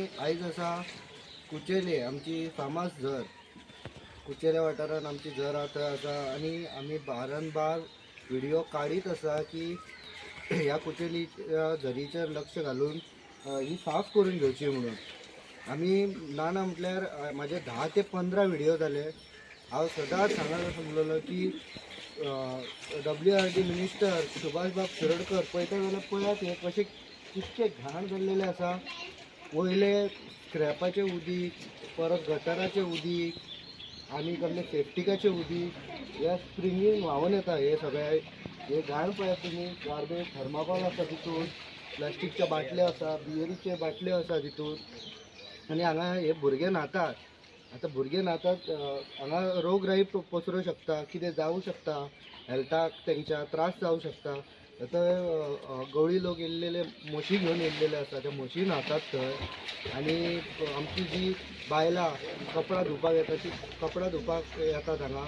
आयज आसा कुचेले आमची फामास झर. कुचेले वाठारात आमची झर आता आसा आणि आम्ही बारंबार व्हिडिओ काढीत आसा की ह्या कुचेलीच्या झरीचेर लक्ष घालून ही साफ करून घेवची म्हणून. आम्ही ना म्हटल्यार माझे 10 ते 15 व्हिडिओ जाले. हांव सदांच सांगलेलो की WRD मिनिस्टर सुभाष बाब शिरोडकर पळयता जाल्यार पळयात हे कशे कितके घाण जाल्लेले आसा. वयले स्क्रॅपाचे उदीक, परत गटाराचे उदीक आणि कसले सेफ्टिकाचे उदीक ह्या स्प्रिंगीन व्हांवून येता. हे घाण पळयात तुमी. गार्बेज थर्माकोल आसा तितून, प्लास्टिकच्या बाटल्यो आसा, बियरीचे बाटल्यो आसा तितून. आणि हांगा हे भुरगे न्हातात. आता भुरगे न्हातात, हांगा रोगराई पसरूं शकता, कितें जावं शकता, हेल्थाक तेंच्या त्रास जावं शकता. आता गवळी लोक येयल्लेले म्हशी घेवन येयल्लेले आसा, त्या म्हशी न्हातात थंय. आणि आमची जी बायलां कपडा धुवपाक येतात, ती कपडा धुवपाक येतात हांगा,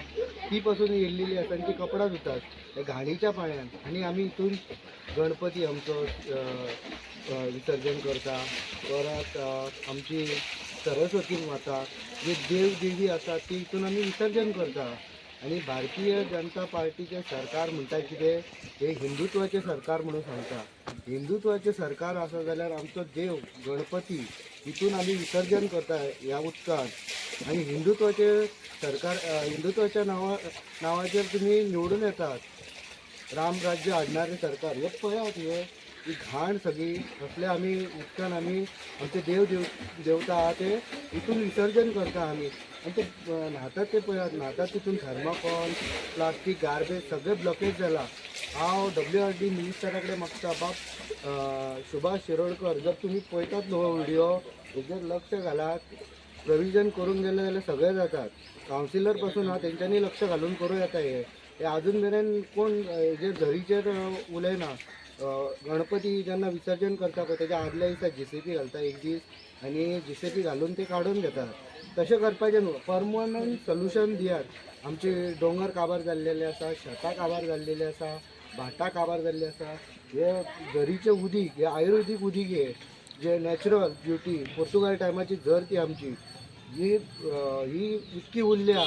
ती पासून येयल्लेली आसा आनी ती कपडा धुतात हे घाणीच्या पाण्यान. आणि आमी हितून गणपती आमचो विसर्जन करता. परत आमची सरस्वती माता जे देव देवी आसा ती हितून आमी विसर्जन करता. आणि भारतीय जनता पार्टीचे सरकार म्हणटा कितें, हे हिंदुत्वाचे सरकार म्हणून सांगता. हिंदुत्वाचे सरकार आसा जाल्यार आमचो देव गणपती हितून आमी विसर्जन करता ह्या उदकान. आणि हिंदुत्वाचे सरकार, हिंदुत्वाच्या नांवाचेर तुमी निवडून येतात. रामराज्य हाडणारे सरकार. हे पळयात, ही घाण सगळी असले आमी उदकान आमी आमचे देवता आहा ते हितून विसर्जन करता आमी. आणि ते न्हातात ते पळयात, न्हातात तितून थर्माकोल, प्लास्टीक, गार्बेज सगळे ब्लॉकेज जाला. हांव WRD मिनिस्टरा कडेन मागता, बाब सुभाष शिरोडकर, जर तुमी पळयतात न्हू हो व्हिडिओ, हेजेर लक्ष घालात. प्रोविजन करून गेले जाल्यार सगळे जातात. कावन्सिलर पासून हा तेंच्यांनी लक्ष घालून करूं येता. हे अजून मेरेन कोण हेजेर झरीचेर उलयना. गणपती जेन्ना विसर्जन करता पळय तेच्या आदल्या दिसा JCB घालता एक दीस, आणि JCB घालून ते काडून घेतात. तशें करपाचें न्हू. परमनंट सोल्युशन दियात. आमचे दोंगर काबार जाल्लेले आसा, शेतां काबार जाल्लेले आसा, भाटां काबार जाल्ले आसा. हे झरीचें उदीक, हे आयुर्वेदीक उदीक, हे जे नॅचरल ब्युटी, पोर्तुगाल टायमाची झर ती आमची, ही इतकी उरल्या,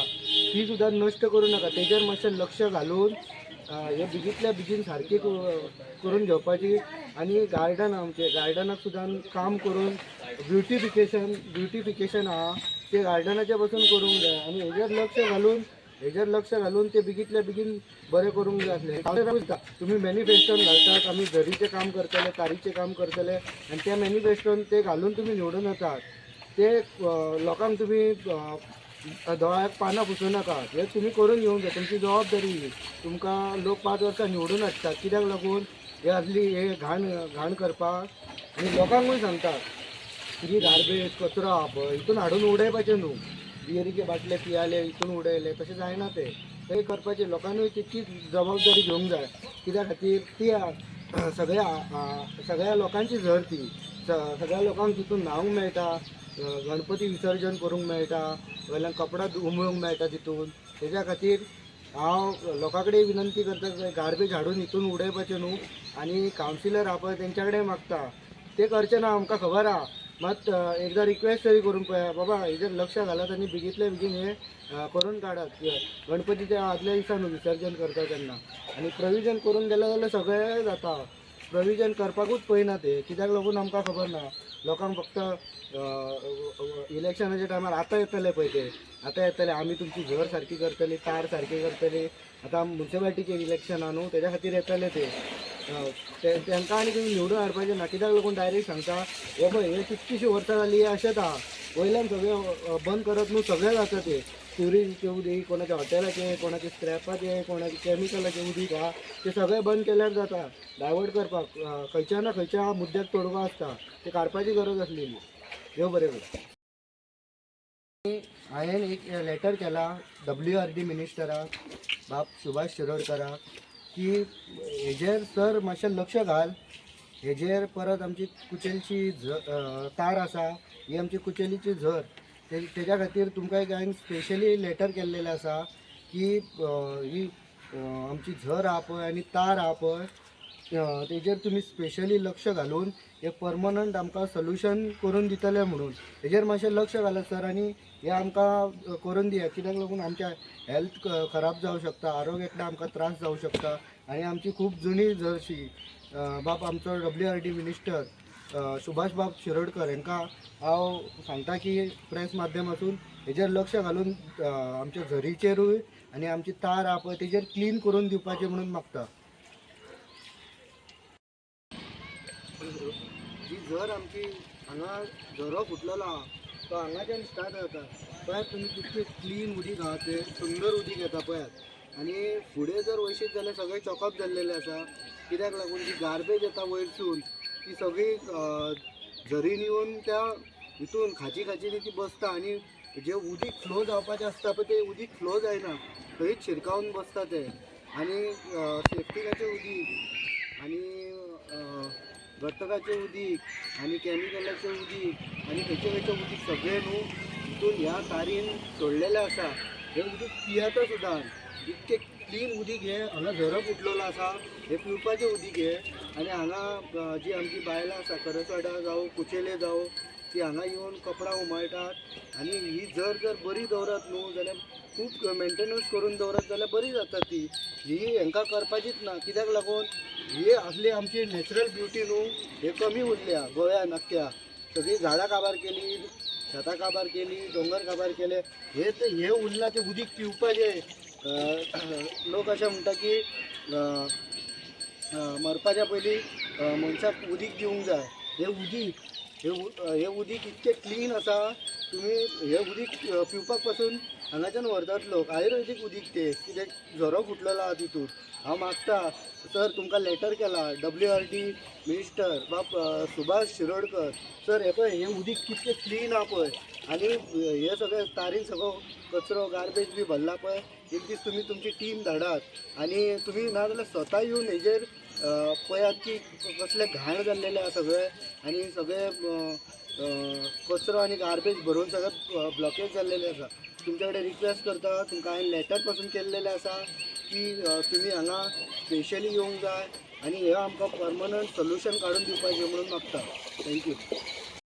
ती सुद्दां नश्ट करूं नाका. तेजेर मातशें लक्ष घालून हे बेगींतल्या बेगीन सारकी करून घेवपाची. आणि गार्डनाक सुद्दां काम करून ब्युटिफिकेशन आहा ते गार्डनाच्या पासून करूंक जाय. आणि हेजेर लक्ष घालून ते बेगींतल्या बेगीन बरें करूंक जाय आसलें. तुमी मॅनिफेस्टोन घालतात आमी झरीचें काम करतले, तारीचें काम करतले, आनी त्या मॅनिफेस्टोन ते घालून तुमी निवडून येतात. ते लोकांक तुमी दोळ्याक पानां पुसू नाका. हे तुमी करून घेवंक जाय, तुमची जबाबदारी. तुमकां लोक 5 वर्सां निवडून हाडटात, कित्याक लागून हे घाण करपाक. आनी लोकांकूय सांगतात की गार्बेज कचरो आहा पळय हितून हाडून उडयपाचें न्हू. बियरीचे बाटले पियाले हितून उडयले, तशें जायना. ते करपाचें. लोकांनीय तितकीच जबाबदारी घेवंक जाय. कित्या खातीर ती सगळ्या लोकांची झर ती. सगळ्या लोकांक तितून न्हावंक मेळटा, गणपती विसर्जन करूंक मेळटा, वयल्यान कपडा उमळूंक मेळटा तितून. तेज्या खातीर हांव लोकां कडेन विनंती करता, गार्बेज हाडून हितून उडयपाचें न्हू. आनी कावन्सिलर आहा पळय तेंच्या कडेन मागता, ते करचे ना आमकां खबर आहा. मात एकदां रिक्वेस्ट तरी करून पळया, बाबा हेजेर लक्ष घालात आनी बेगींतल्या बेगीन हे करून काडात. गणपतीच्या आदल्या दिसा न्हू विसर्जन करता तेन्ना. आनी प्रोविजन करून गेले जाल्यार सगळें जाता. प्रोविजन करपाकूच पळयना ते, कित्याक लागून आमकां खबर ना. लोकांक फक्त इलेक्शनाच्या टायमार आतां येतले पळय ते, आतां येतले आमी तुमची झर सारकी करतली, तार सारकी करतली. आतां म्युन्सिपाल्टीचे इलेक्शन आहा न्हू, तेज्या खातीर येतले ते. तांकां आनी तुमी निवडून हाडपाचें ना. कित्याक लागून डायरेक्ट सांगता, हे पळय हे कितकीशीं वर्सां जालीं अशेंच आहा. वयल्यान सगळें बंद करत न्हू, सगळें जाता ते. ट्युरिस्टचे उदीक, कोणाच्या हॉटेलाचें, कोणाचे स्क्रॅपाचें, कोणाचे कॅमिकलाचें उदीक आहा ते सगळें बंद केल्यार जाता. डायवर्ट करपाक खंयच्या ना खंयच्या मुद्द्याक तोडगो आसता, ते काडपाची गरज आसलेली. देव बरें करूं. हांवें एक लेटर केला WRD मिनिस्टराक, बाब सुभाष शिरोडकराक, की हेजेर सर मातशें लक्ष घाल. हेजेर परत आमची कुचेलची तार आसा, ही आमची कुचेलीची झर. तेज्या खातीर तुमकां एक हांवें स्पेशली लेटर केल्लेलें आसा की ही आमची झर आहा पळय आनी तार आहा पळय तेजेर तुमी स्पेशली लक्ष घालून एक परमनंट आमकां सोल्युशन करून दितले म्हणून हेजेर मातशें लक्ष घालत सर आनी हे आमकां करून दिया कित्याक लागून आमच्या हेल्थ खराब जावं शकता आरोग्याक आमकां त्रास जावं शकता आनी आमची खूब जुनी जरशी बाब आमचो WRD मिनिस्टर सुभाष बाब शिरोडकर हांकां हांव सांगता की प्रेस माध्यमातून हेजेर लक्ष घालून आमच्या झरीचेरूय आनी आमची तार आहा पळय तेजेर क्लीन करून दिवपाचें म्हणून मागता. जी जर आमची हांगा झरो फुटलेलो आहा तो हांगाच्यान स्टार्ट जाता पळयात तुमी कितलें क्लीन उदीक आहा तें सुंदर उदीक येता पळयात आनी फुडें जर वयशीत जाल्यार सगळें चॉकअप जाल्लेलें आसा कित्याक लागून जी गार्बेज येता वयरसून ती सगळी झरीन येवन त्या हितून खाची ती बसता आनी जे उदीक फ्लो जावपाचें आसता पळय तें उदीक फ्लो जायना थंयच शिरकावन बसता तें आनी सेफ्टिकाचें उदीक आनी गटराचें उदीक आनी कॅमिकलाचें उदीक आनी खंयचें उदीक सगळें न्हू हितून ह्या तारीन सोडलेलें आसा हें उदीक पियाता सुद्दां इतकें क्लीन उदीक हें हांगा झरो फुटलेलो आसा हें पिवपाचें उदीक हें आनी हांगा जी आमची बायलां आसा करसवाडा जावं कुचेले जावं ती हांगा येवन कपडां उमळटात आनी ही जर बरी दवरत न्हू जाल्यार खूब मेंटेनन्स करून दवरत जाल्यार बरी जाता ती ही हांकां करपाचीच ना कित्याक लागून ही असली आमची नॅचरल ब्युटी न्हू हे कमी उरल्या गोंयान अख्ख्या सगळी झाडां काबार केली शेतां काबार केली दोंगर काबार केले हे उरला ते उदीक पिवपाचें लोक अशें म्हणटा की मरपाच्या पयलीं मनशाक उदीक दिवंक जाय हे उदीक इतकें क्लीन आसा तुमी हे उदीक पिवपाक पासून हांगाच्यान व्हरतात लोक आयुर्वेदीक उदीक ते कित्याक झरो फुटलेलो आहा तितून हांव मागता सर तुमकां लेटर केला WRD मिनिस्टर बाब सुभाष शिरोडकर सर हे पळय हें उदीक कितकें क्लीन आहा पळय आनी हे सगळें तारीन सगळो कचरो गार्बेज बी भरला पळय एक दीस तुमी तुमची टीम धाडात आनी तुमी नाजाल्यार स्वता येवन हेजेर पळयात की कसले घाण जाल्लेले आहा सगळे आनी सगळे कचरो आनी गार्बेज भरून सगळें ब्लॉकेज जाल्लेले आसा तुमचे कडेन रिक्वेस्ट करता तुमकां हांवें लेटर पासून केल्लेलें आसा की तुमी हांगा स्पेशली येवंक जाय आनी हे आमकां परमनंट सोल्युशन काडून दिवपाचें म्हणून मागता. थँक्यू.